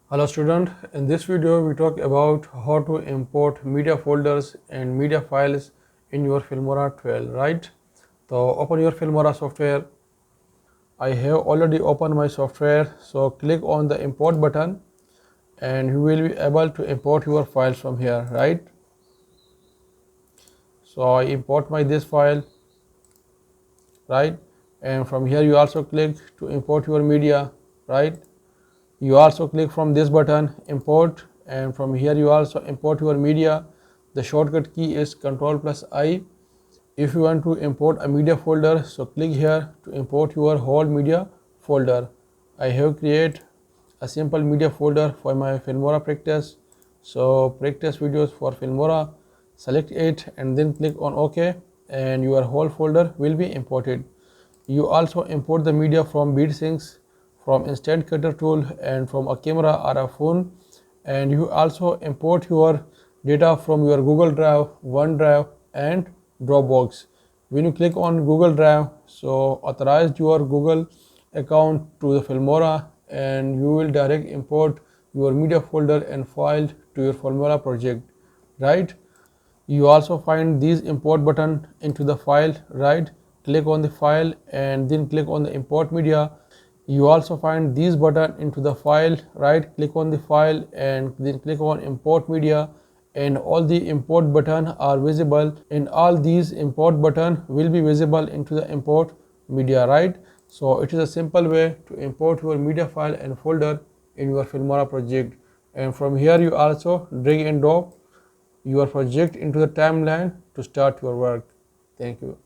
Hello student, in this video we talk about how to import media folders and media files in your Filmora 12, right? So open your Filmora software. I have already opened my software, so click on the import button and you will be able to import your files from here, right? So I import this file, right? And from here you also click to import your media, right? You also click from this button import, and from here you also import your media. The shortcut key is Ctrl+I. If you want to import a media folder, so click here to import your whole media folder. I have created a simple media folder for my Filmora practice. So practice videos for Filmora, select it and then click on OK, and your whole folder will be imported. You also import the media from BeatSyncs, from Instant Cutter tool, and from a camera or a phone. And you also import your data from your Google Drive, OneDrive and Dropbox. When you click on Google Drive, so authorize your Google account to the Filmora, and you will direct import your media folder and file to your Filmora project, right? You also find these import button into the file, right? Click on the file and then click on the import media. You also find these button into the file, right? Click on the file and then click on import media, and all the import button are visible, and all these import button will be visible into the import media, right? So it is a simple way to import your media file and folder in your Filmora project. And from here you also drag and drop your project into the timeline to start your work. Thank you.